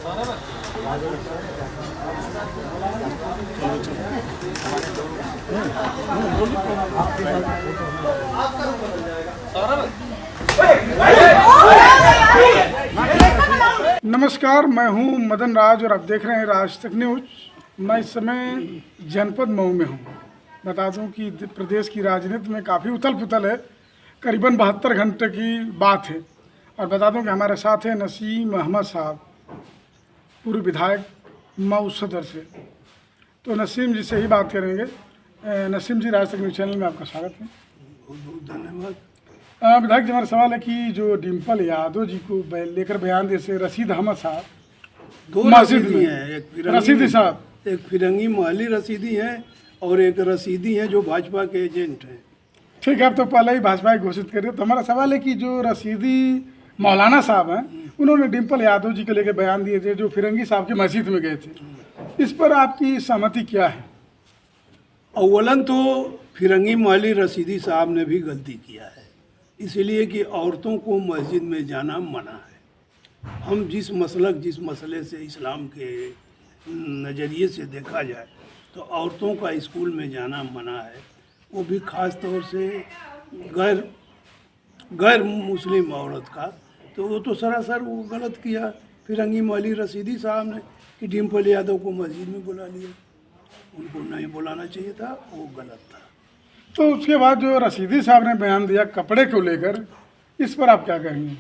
नमस्कार, मैं हूं मदन राज और आप देख रहे हैं राज तक न्यूज। मैं इस समय जनपद मऊ में हूं। बता दूं कि प्रदेश की राजनीति में काफ़ी उथल पुथल है। करीबन 72 घंटे की बात है। और बता दूं कि हमारे साथ हैं नसीम अहमद साहब, पूर्व विधायक मऊ सदर से। तो नसीम जी से ही बात करेंगे। नसीम जी, राज तक न्यूज चैनल में आपका स्वागत है। बहुत बहुत धन्यवाद। विधायक जी, हमारा सवाल है कि जो डिम्पल यादव जी को लेकर बयान दिए से रशीद अहमद साहब, दो मस्जिद रसीदी में हैं, एक रशीदी साहब, एक फिरंगी मोहाली रसीदी हैं और एक रसीदी हैं जो भाजपा के एजेंट हैं। ठीक है, अब तो पहले ही भाजपा ही घोषित कर दिया। तो हमारा सवाल है कि जो रशीदी मौलाना साहब हैं, उन्होंने डिम्पल यादव जी को लेकर बयान दिए थे जो फिरंगी साहब की मस्जिद में गए थे। इस पर आपकी सहमति क्या है? अव्वलन तो फिरंगी मोहाली रसीदी साहब ने भी गलती किया है, इसलिए कि औरतों को मस्जिद में जाना मना है। हम जिस मसले से इस्लाम के नज़रिए से देखा जाए तो औरतों का स्कूल में जाना मना है, वो भी ख़ास तौर से गैर मुस्लिम औरत का। तो वो तो सरासर वो गलत किया फिरंगी मोहाली रसीदी साहब ने कि डिम्पल यादव को मस्जिद में बुला लिया। उनको नहीं बुलाना चाहिए था, वो गलत था। तो उसके बाद जो रशीदी साहब ने बयान दिया कपड़े को लेकर, इस पर आप क्या कहेंगे?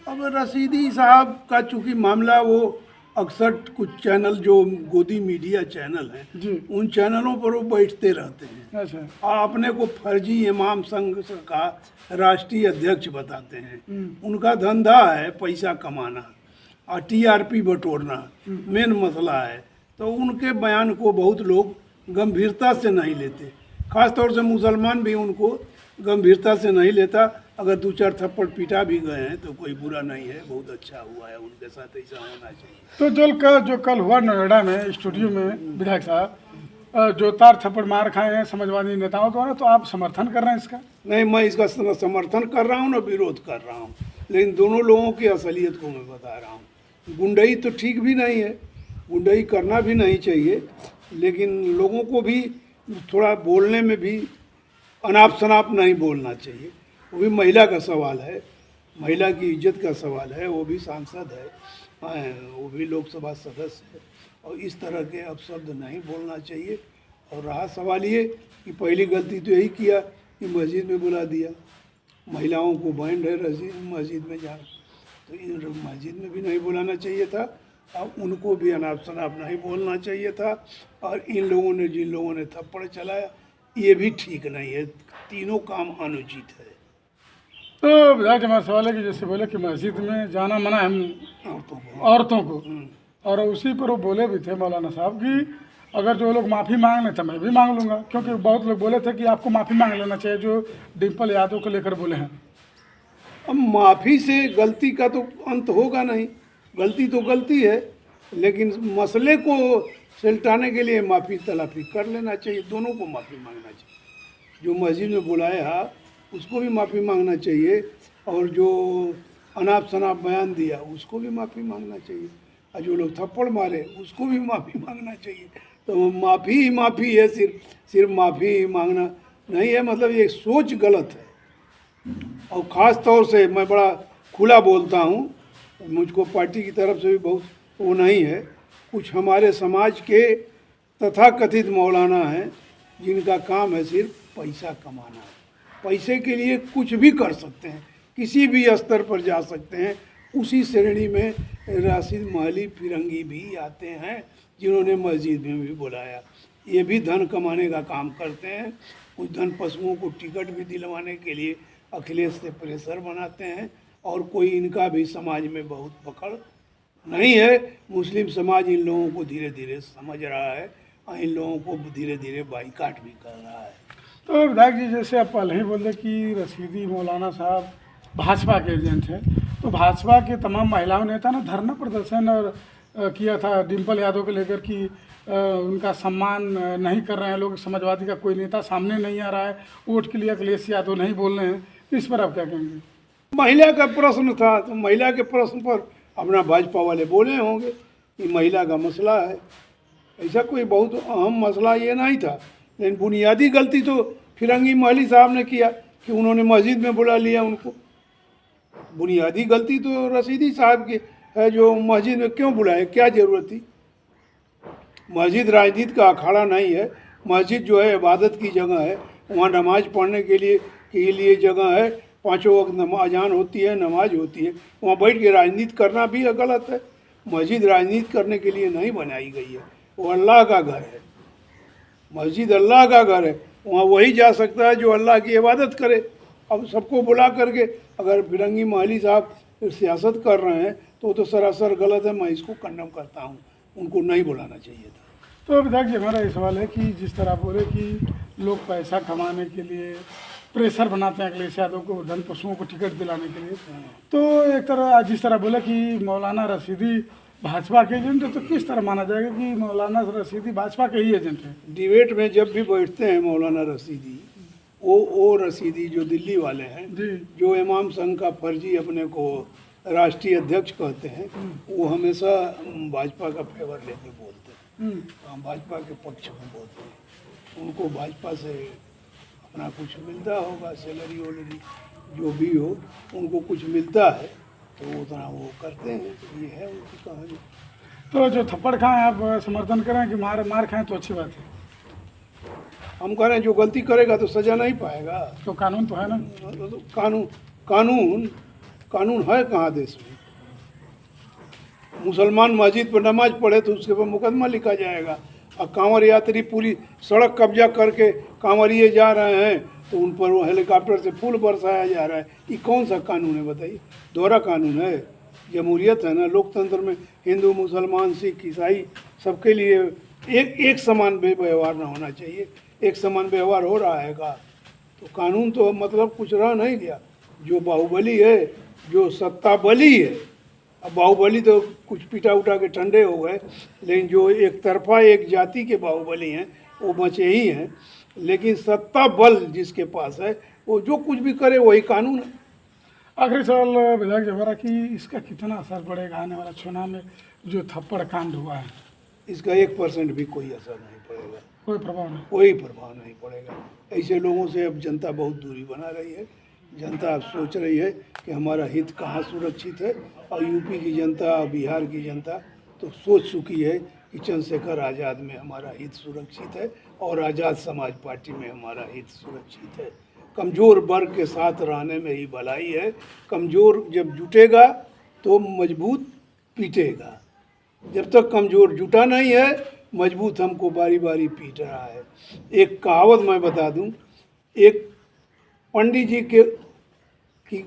अब रसीदी साहब का चूंकि मामला, वो अक्सर कुछ चैनल जो गोदी मीडिया चैनल हैं जी, उन चैनलों पर वो बैठते रहते हैं। अच्छा, अपने को फर्जी इमाम संघ का राष्ट्रीय अध्यक्ष बताते हैं। उनका धंधा है पैसा कमाना और टीआरपी बटोरना, मेन मसला है। तो उनके बयान को बहुत लोग गंभीरता से नहीं लेते, खास तौर से मुसलमान भी उनको गंभीरता से नहीं लेता। अगर 2-4 थप्पड़ पीटा भी गए हैं तो कोई बुरा नहीं है, बहुत अच्छा हुआ है, उनके साथ ऐसा होना चाहिए। तो जो कल हुआ नोएडा में स्टूडियो में विधायक साहब, जो तार थप्पड़ मार खाए हैं समाजवादी नेताओं द्वारा, तो आप समर्थन कर रहे हैं इसका? नहीं, मैं इसका समर्थन कर रहा हूँ, ना विरोध कर रहा हूँ, लेकिन दोनों लोगों की असलियत को मैं बता रहा हूँ। गुंडई तो ठीक भी नहीं है, गुंडई करना भी नहीं चाहिए, लेकिन लोगों को भी थोड़ा बोलने में भी अनाप शनाप नहीं बोलना चाहिए। वो भी महिला का सवाल है, महिला की इज्जत का सवाल है, वो भी सांसद है, वो भी लोकसभा सदस्य है, और इस तरह के अपशब्द नहीं बोलना चाहिए। और रहा सवाल ये कि पहली गलती तो यही किया कि मस्जिद में बुला दिया। महिलाओं को बैंड है मस्जिद में जाना, तो इन मस्जिद में भी नहीं बुलाना चाहिए था, और उनको भी अनाप शनाप नहीं बोलना चाहिए था। और इन लोगों ने, जिन लोगों ने थप्पड़ चलाया, ये भी ठीक नहीं है, तीनों काम अनुचित है। तो विधायक हमारा सवाल है कि जैसे बोले कि मस्जिद में जाना मना है औरतों को, और उसी पर वो बोले भी थे मौलाना साहब कि अगर जो लोग माफ़ी मांग लें तो मैं भी मांग लूँगा, क्योंकि बहुत लोग बोले थे कि आपको माफ़ी मांग लेना चाहिए जो डिम्पल यादव को लेकर बोले हैं। अब माफ़ी से गलती का तो अंत होगा नहीं, गलती तो गलती है, लेकिन मसले को सुलझाने के लिए माफ़ी तलाफ़ी कर लेना चाहिए, दोनों को माफ़ी मांगना चाहिए। जो मस्जिद में बुलाया उसको भी माफ़ी मांगना चाहिए, और जो अनाप शनाप बयान दिया उसको भी माफ़ी मांगना चाहिए, और जो लोग थप्पड़ मारे उसको भी माफ़ी मांगना चाहिए। तो माफ़ी ही माफ़ी है, सिर्फ माफ़ी ही मांगना नहीं है, मतलब ये सोच गलत है। और ख़ास तौर से मैं बड़ा खुला बोलता हूँ, मुझको पार्टी की तरफ से भी बहुत वो नहीं है। कुछ हमारे समाज के तथाकथित मौलाना हैं जिनका काम है सिर्फ पैसा कमाना, पैसे के लिए कुछ भी कर सकते हैं, किसी भी स्तर पर जा सकते हैं। उसी श्रेणी में रशीद मोहाली फिरंगी भी आते हैं, जिन्होंने मस्जिद में भी बुलाया। ये भी धन कमाने का काम करते हैं, कुछ धन पशुओं को टिकट भी दिलवाने के लिए अखिलेश से प्रेशर बनाते हैं, और कोई इनका भी समाज में बहुत पकड़ नहीं है। मुस्लिम समाज इन लोगों को धीरे धीरे समझ रहा है, और इन लोगों को धीरे धीरे बाइकाट भी कर रहा है। तो विधायक जी, जैसे आप पहले ही बोले कि रशीदी मौलाना साहब भाजपा के एजेंट हैं, तो भाजपा के तमाम महिलाओं नेता ने धरना प्रदर्शन और किया था डिम्पल यादव को लेकर कि उनका सम्मान नहीं कर रहे हैं लोग, समाजवादी का कोई नेता सामने नहीं आ रहा है, वोट के लिए अखिलेश यादव नहीं बोल रहे हैं। इस पर आप क्या कहेंगे? महिला का प्रश्न था, तो महिला के प्रश्न पर अपना भाजपा वाले बोले होंगे, ये महिला का मसला है। ऐसा कोई बहुत अहम मसला ये नहीं था, लेकिन बुनियादी गलती तो फिरंगी महली साहब ने किया कि उन्होंने मस्जिद में बुला लिया उनको। बुनियादी गलती तो रशीदी साहब की है, जो मस्जिद में क्यों बुलाए, क्या ज़रूरत थी। मस्जिद राजनीति का अखाड़ा नहीं है। मस्जिद जो है इबादत की जगह है, वहाँ नमाज पढ़ने के लिए जगह है। पाँचों वक्त अजान होती है, नमाज होती है। वहाँ बैठ के राजनीति करना भी गलत है। मस्जिद राजनीति करने के लिए नहीं बनाई गई है, वो अल्लाह का घर है। मस्जिद अल्लाह का घर है, वहाँ वही जा सकता है जो अल्लाह की इबादत करे। अब सबको बुला करके अगर फिरंगी महली साहब सियासत कर रहे हैं तो सरासर गलत है। मैं इसको कंडम करता हूँ, उनको नहीं बुलाना चाहिए था। तो विधायक जी, हमारा ये सवाल है कि जिस तरह बोले कि लोग पैसा कमाने के लिए प्रेशर बनाते हैं अखिलेश यादव को, धन पशुओं को टिकट दिलाने के लिए, तो एक तरह जिस तरह बोला कि मौलाना रशीदी भाजपा के एजेंट है, तो किस तरह माना जाएगा कि मौलाना रशीदी भाजपा के ही एजेंट है? डिबेट में जब भी बैठते हैं मौलाना रशीदी, वो रशीदी जो दिल्ली वाले हैं, जी। जो इमाम संघ का फर्जी अपने को राष्ट्रीय अध्यक्ष कहते हैं, वो हमेशा भाजपा का फेवर लेके बोलते हैं, भाजपा के पक्ष में बोलते हैं। उनको भाजपा से अपना कुछ मिलता होगा, सैलरी वैलरी जो भी हो, उनको कुछ मिलता है तो उतना वो करते हैं। ये है उनकी कहानी। तो जो थप्पड़ खाएं आप समर्थन करें कि मार खाएं तो अच्छी बात है? हम कह रहे हैं जो गलती करेगा तो सजा नहीं पाएगा। तो कानून तो है ना? तो कानून है कहाँ देश में? मुसलमान मस्जिद पर नमाज पढ़े तो उसके ऊपर मुकदमा लिखा जाएगा। और कांवर यात्री पूरी सड़क कब्जा करके कांवरिए जा रहे हैं तो उन पर वो हेलीकॉप्टर से फूल बरसाया जा रहा है। ये कौन सा कानून है बताइए? दोहरा कानून है। जमहूरियत है ना, लोकतंत्र में हिंदू मुसलमान सिख ईसाई सबके लिए एक समान व्यवहार ना होना चाहिए। एक समान व्यवहार हो रहा है का? तो कानून तो मतलब कुछ रह नहीं गया। जो बाहुबली है, जो सत्ता बली है, अब बाहुबली तो कुछ पिटा उठा के ठंडे हो गए, लेकिन जो एक तरफा एक जाति के बाहुबली हैं वो बचे ही हैं। लेकिन सत्ता बल जिसके पास है वो जो कुछ भी करे वही कानून है। आखिरी सवाल विधायक जी हमारा कि इसका कितना असर पड़ेगा आने वाला चुनाव में जो थप्पड़ कांड हुआ है? इसका 1% भी कोई असर नहीं पड़ेगा, कोई प्रभाव नहीं? कोई प्रभाव नहीं पड़ेगा। ऐसे लोगों से अब जनता बहुत दूरी बना रही है। जनता अब सोच रही है कि हमारा हित कहाँ सुरक्षित है। और यूपी की जनता, बिहार की जनता तो सोच चुकी है कि चंद्रशेखर आज़ाद में हमारा हित सुरक्षित है और आज़ाद समाज पार्टी में हमारा हित सुरक्षित है। कमज़ोर वर्ग के साथ रहने में ही भलाई है। कमज़ोर जब जुटेगा तो मजबूत पीटेगा। जब तक कमज़ोर जुटा नहीं है, मजबूत हमको बारी बारी पीट रहा है। एक कहावत मैं बता दूं, एक पंडित जी की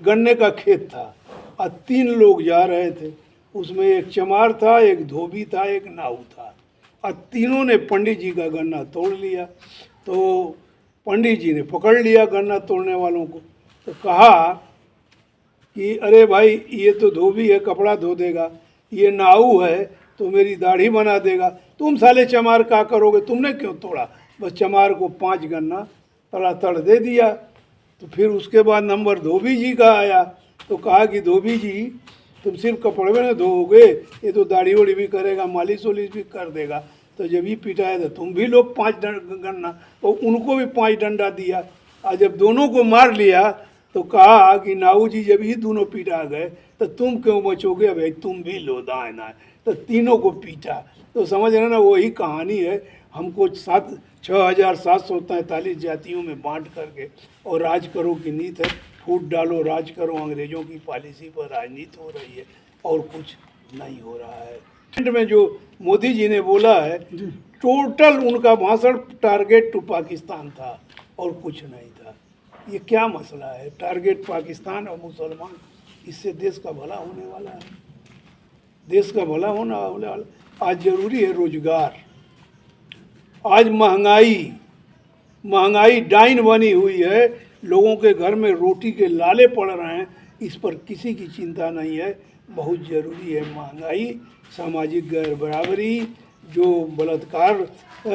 गन्ने का खेत था और 3 लोग जा रहे थे। उसमें एक चमार था, एक धोबी था, एक नाऊ था। और तीनों ने पंडित जी का गन्ना तोड़ लिया। तो पंडित जी ने पकड़ लिया गन्ना तोड़ने वालों को, तो कहा कि अरे भाई, ये तो धोबी है, कपड़ा धो देगा, ये नाऊ है तो मेरी दाढ़ी बना देगा, तुम साले चमार क्या करोगे, तुमने क्यों तोड़ा? बस चमार को 5 गन्ना तड़ातड़ दे दिया। तो फिर उसके बाद नंबर धोबी जी का आया, तो कहा कि धोबी जी, तुम सिर्फ कपड़े में धोओगे, ये तो दाढ़ी वाड़ी भी करेगा, मालिश वालिश भी कर देगा। तो जब ये पिटाया तो तुम भी लोग 5 गन्ना, तो उनको भी 5 डंडा दिया। और जब दोनों को मार लिया तो कहा कि नाऊ जी, जब ये दोनों पीटा गए तो तुम क्यों बचोगे, भाई तुम भी लो दाएं दाएं। तो तीनों को पीटा। तो समझ रहे ना, वही कहानी है। हमको 6,743 जातियों में बांट करके और राज करो की नीति है। फूट डालो, राज करो, अंग्रेजों की पॉलिसी पर राजनीति हो रही है और कुछ नहीं हो रहा है। एंड में जो मोदी जी ने बोला है, टोटल उनका भाषण टारगेट टू पाकिस्तान था और कुछ नहीं था। ये क्या मसला है? टारगेट पाकिस्तान और मुसलमान, इससे देश का भला होने वाला है? देश का भला होना वाला। आज जरूरी है रोजगार। आज महंगाई डाइन बनी हुई है। लोगों के घर में रोटी के लाले पड़ रहे हैं, इस पर किसी की चिंता नहीं है। बहुत ज़रूरी है महंगाई, सामाजिक गैर बराबरी, जो बलात्कार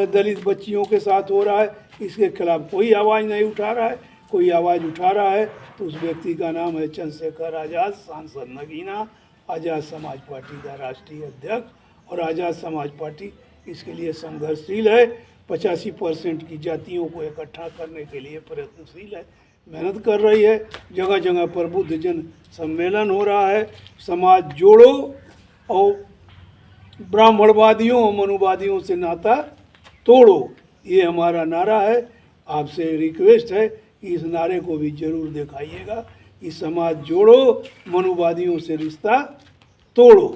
दलित बच्चियों के साथ हो रहा है, इसके खिलाफ कोई आवाज़ नहीं उठा रहा है। कोई आवाज़ उठा रहा है तो उस व्यक्ति का नाम है चंद्रशेखर आज़ाद, सांसद नगीना, आज़ाद समाज पार्टी का राष्ट्रीय अध्यक्ष। और आज़ाद समाज पार्टी इसके लिए संघर्षशील है। 85% की जातियों को इकट्ठा करने के लिए प्रयत्नशील है, मेहनत कर रही है। जगह जगह पर बुद्ध जन सम्मेलन हो रहा है। समाज जोड़ो और ब्राह्मणवादियों और मनुवादियों से नाता तोड़ो, ये हमारा नारा है। आपसे रिक्वेस्ट है कि इस नारे को भी जरूर दिखाइएगा कि समाज जोड़ो, मनुवादियों से रिश्ता तोड़ो।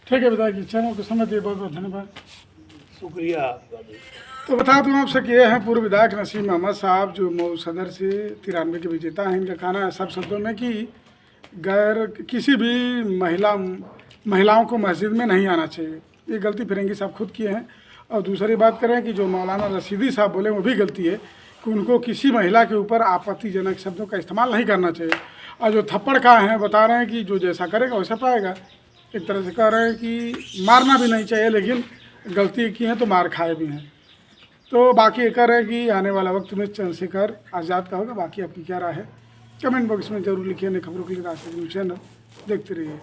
ठीक है विधायक जी, चैनल को समय दिए बहुत बहुत धन्यवाद। शुक्रिया आपका भी। तो बता दूं आपसे कि ये हैं पूर्व विधायक नसीम अहमद साहब, जो मऊ सदर से 93 के विजेता हैं। इनका कहना है सब शब्दों में कि किसी भी महिलाओं को मस्जिद में नहीं आना चाहिए। ये गलती फिरंगी साहब खुद किए हैं। और दूसरी बात करें कि जो मौलाना रशीदी साहब बोले वो भी गलती है कि उनको किसी महिला के ऊपर आपत्तिजनक शब्दों का इस्तेमाल नहीं करना चाहिए। और जो थप्पड़ खा हैं बता रहे हैं कि जो जैसा करेगा वैसा पाएगा। एक तरह से कह रहे हैं कि मारना भी नहीं चाहिए, लेकिन गलती की है तो मार खाए भी हैं। तो बाकी ये कह रहे हैं कि आने वाला वक्त में चंद्रशेखर आज़ाद का होगा। बाकी आपकी क्या राय है कमेंट बॉक्स में जरूर लिखिए। नई खबरों के लिए राष्ट्रीय न्यूज़ चैनल देखते रहिए।